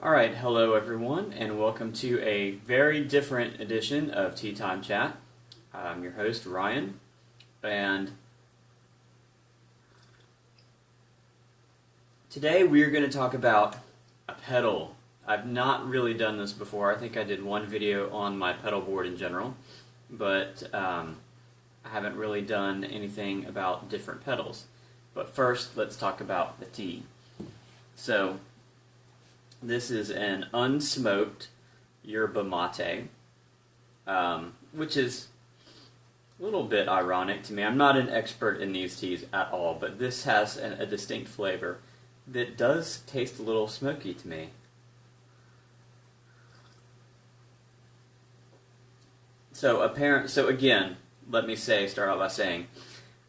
Alright, hello everyone, and welcome to a very different edition of Tea Time Chat. I'm your host, Ryan, and today we're going to talk about a pedal. I've not really done this before. I think I did one video on my pedal board in general, but I haven't really done anything about different pedals. But first, let's talk about the tea. So, this is an unsmoked yerba mate, which is a little bit ironic to me. I'm not an expert in these teas at all, but this has a distinct flavor that does taste a little smoky to me. So again, let me start out by saying,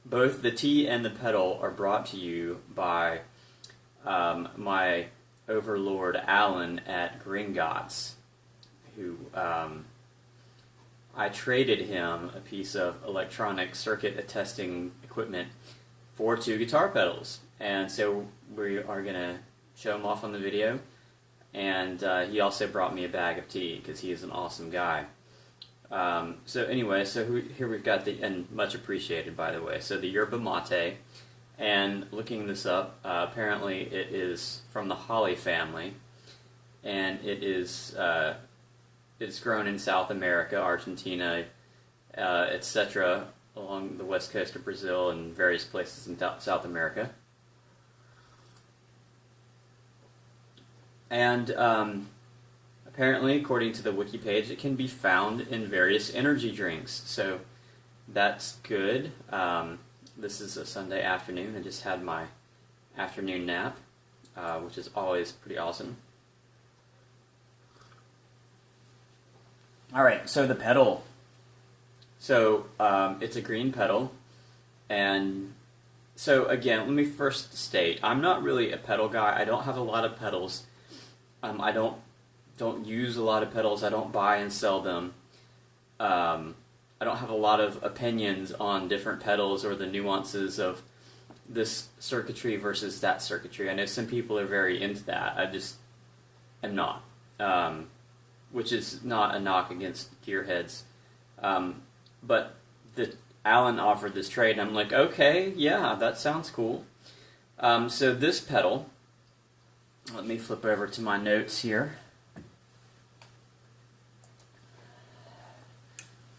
both the tea and the pedal are brought to you by my overlord Alan at Gringotts, who I traded him a piece of electronic circuit attesting equipment for 2 guitar pedals, and so we are going to show him off on the video, and he also brought me a bag of tea because he is an awesome guy. Here we've got and much appreciated, by the way, so the yerba mate. And looking this up, apparently it is from the holly family, and it's grown in South America, Argentina, etc., along the west coast of Brazil and various places in South America. And apparently, according to the wiki page, it can be found in various energy drinks, so that's good. This is a Sunday afternoon. I just had my afternoon nap, which is always pretty awesome. Alright, so the pedal. So, it's a green pedal, and so again, let me first state, I'm not really a pedal guy. I don't have a lot of pedals. I don't use a lot of pedals. I don't buy and sell them. I don't have a lot of opinions on different pedals or the nuances of this circuitry versus that circuitry. I know some people are very into that. I just am not, which is not a knock against gearheads. But Alan offered this trade, and I'm like, okay, yeah, that sounds cool. So this pedal, let me flip over to my notes here.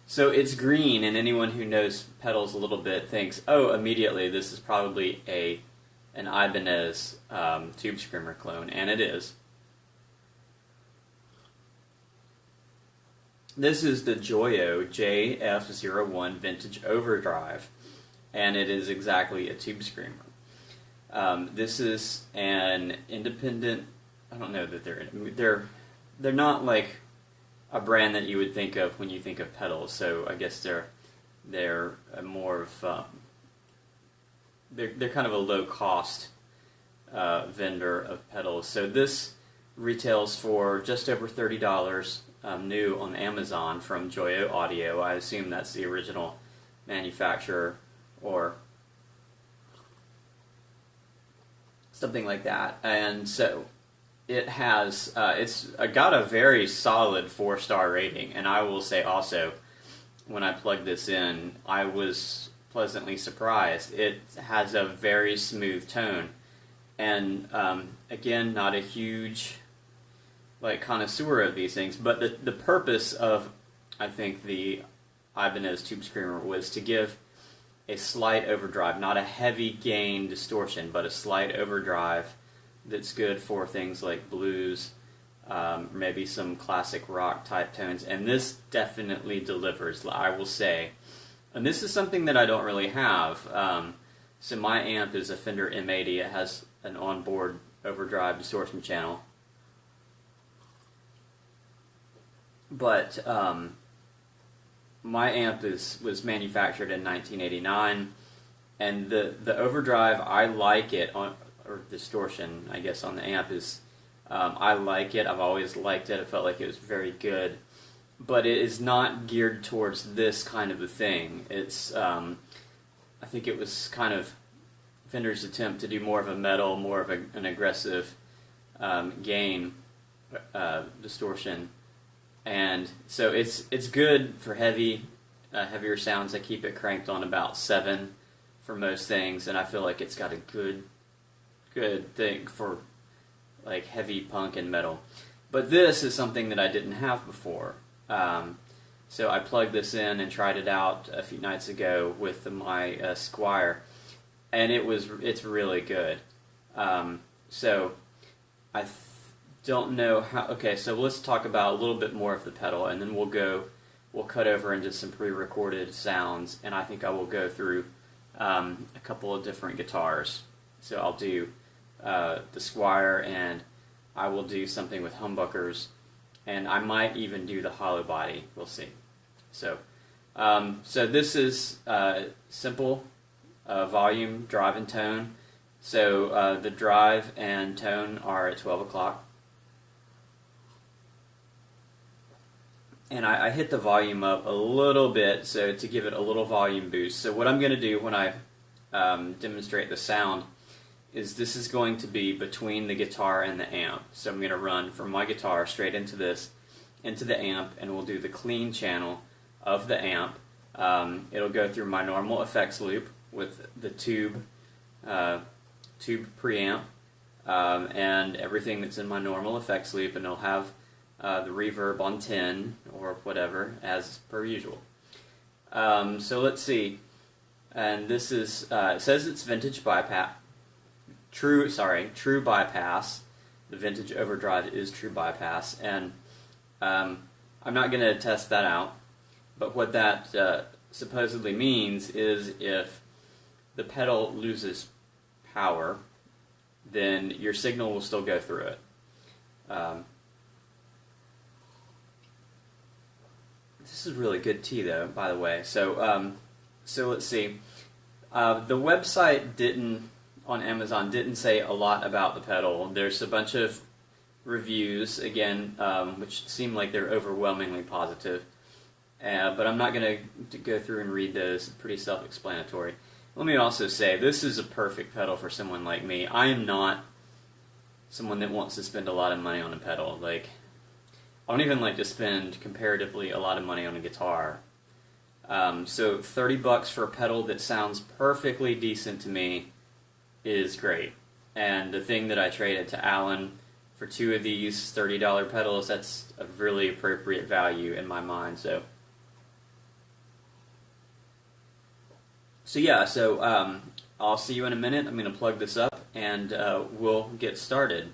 So it's green, and anyone who knows pedals a little bit thinks, oh, immediately this is probably an Ibanez Tube Screamer clone, and it is. This is the Joyo JF-01 Vintage Overdrive, and it is exactly a Tube Screamer. This is an independent. I don't know that they're not like a brand that you would think of when you think of pedals, so I guess they're more of they're kind of a low cost vendor of pedals. So this retails for just over $30 new on Amazon from Joyo Audio. I assume that's the original manufacturer or something like that. And so it has, it's got a very solid 4-star rating, and I will say also, when I plugged this in, I was pleasantly surprised. It has a very smooth tone, and again, not a huge connoisseur of these things, but the purpose of, I think, the Ibanez Tube Screamer was to give a slight overdrive, not a heavy gain distortion, but a slight overdrive that's good for things like blues, maybe some classic rock type tones, and this definitely delivers, I will say. And this is something that I don't really have. So my amp is a Fender M80. It has an onboard overdrive distortion channel. But my amp was manufactured in 1989, and the overdrive, I like it on, or distortion, I guess, on the amp is, I like it. I've always liked it. I felt like it was very good, but it is not geared towards this kind of a thing. It's, I think it was kind of Fender's attempt to do more of a metal, more of an aggressive gain, distortion, and so it's good for heavier sounds. I keep it cranked on about 7 for most things, and I feel like it's got a good thing for like heavy punk and metal. But this is something that I didn't have before. So I plugged this in and tried it out a few nights ago with my Squire, and it's really good. So I don't know how. Okay, so let's talk about a little bit more of the pedal, and then we'll cut over into some pre-recorded sounds, and I think I will go through a couple of different guitars. So I'll do the Squire, and I will do something with humbuckers, and I might even do the hollow body. We'll see. So this is simple volume, drive, and tone. So the drive and tone are at 12 o'clock. And I hit the volume up a little bit so to give it a little volume boost. So what I'm going to do when I demonstrate the sound is this is going to be between the guitar and the amp. So I'm going to run from my guitar straight into the amp, and we'll do the clean channel of the amp. It'll go through my normal effects loop with the tube preamp and everything that's in my normal effects loop, and it'll have the reverb on 10 or whatever as per usual. So let's see, and this is it says it's vintage bypass. True bypass. The vintage overdrive is true bypass, and I'm not going to test that out, but what that supposedly means is if the pedal loses power, then your signal will still go through it. This is really good tea, though, by the way. So let's see. The website on Amazon didn't say a lot about the pedal. There's a bunch of reviews, again, which seem like they're overwhelmingly positive. But I'm not going to go through and read those. It's pretty self-explanatory. Let me also say, this is a perfect pedal for someone like me. I am not someone that wants to spend a lot of money on a pedal. Like, I don't even like to spend comparatively a lot of money on a guitar. So $30 for a pedal that sounds perfectly decent to me is great. And the thing that I traded to Alan for 2 of these $30 pedals, that's a really appropriate value in my mind. So yeah, I'll see you in a minute. I'm going to plug this up, and we'll get started.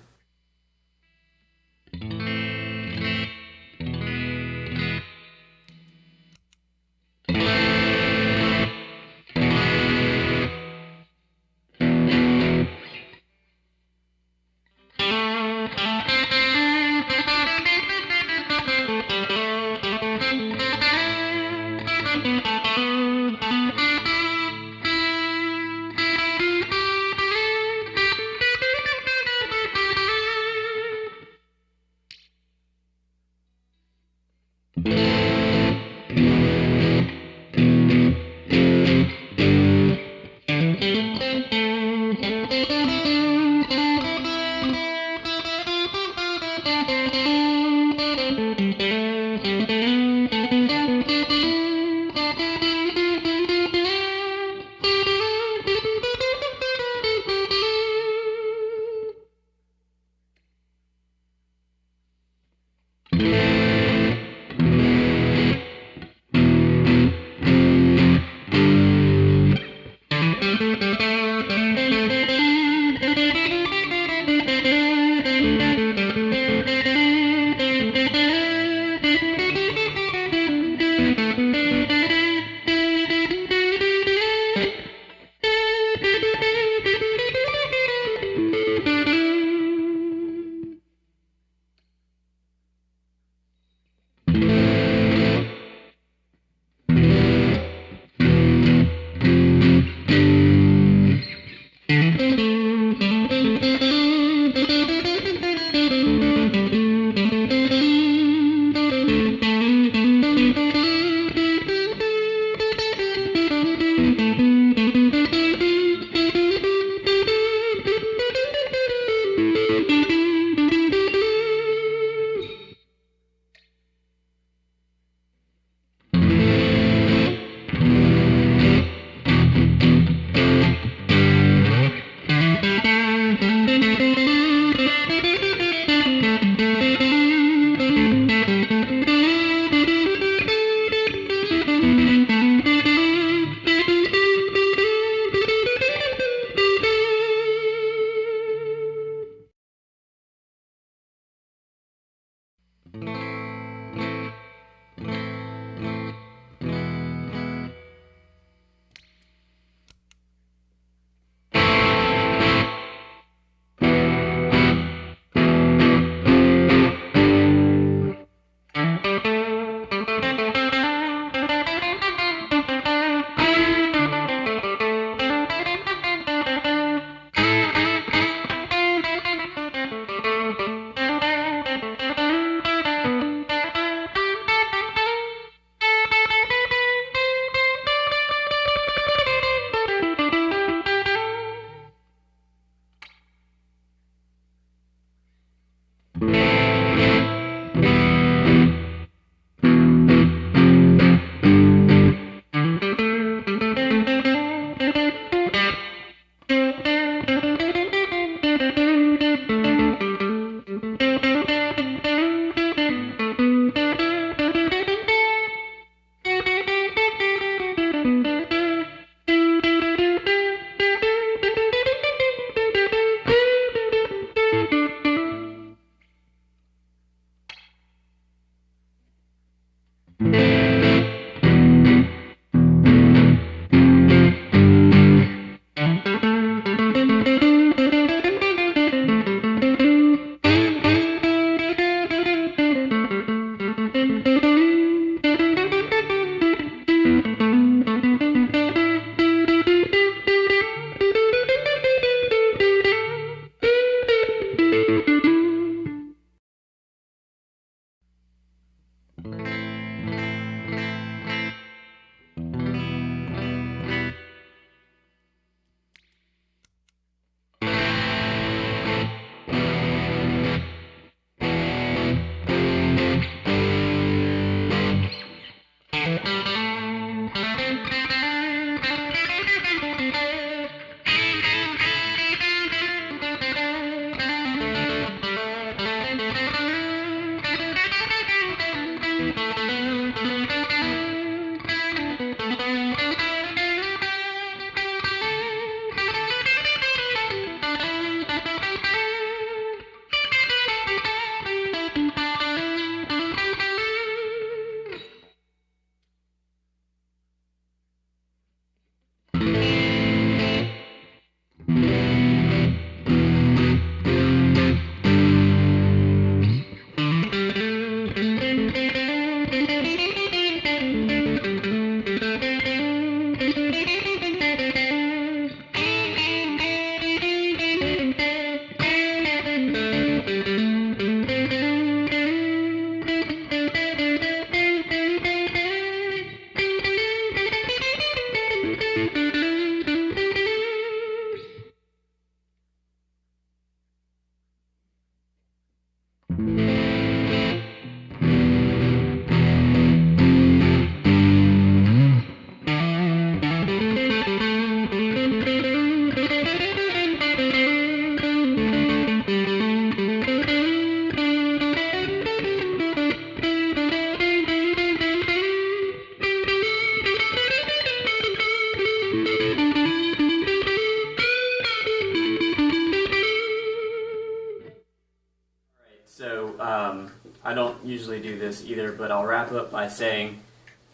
I don't usually do this either, but I'll wrap up by saying,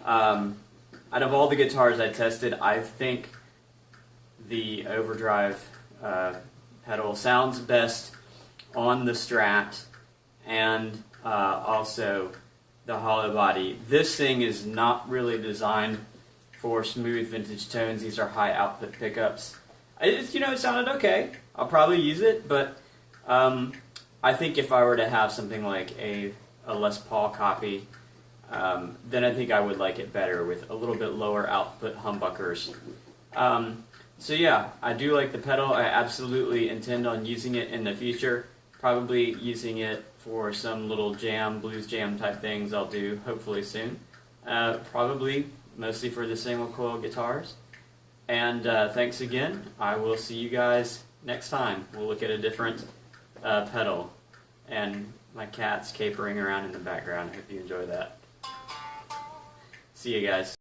out of all the guitars I tested, I think the Overdrive pedal sounds best on the Strat and also the hollow body. This thing is not really designed for smooth vintage tones. These are high output pickups. It sounded okay. I'll probably use it, but I think if I were to have something like a Les Paul copy, then I think I would like it better with a little bit lower output humbuckers. So yeah, I do like the pedal. I absolutely intend on using it in the future. Probably using it for some little jam, blues jam type things I'll do hopefully soon. Probably mostly for the single coil guitars. And thanks again. I will see you guys next time. We'll look at a different pedal. And my cat's capering around in the background. I hope you enjoy that. See you guys.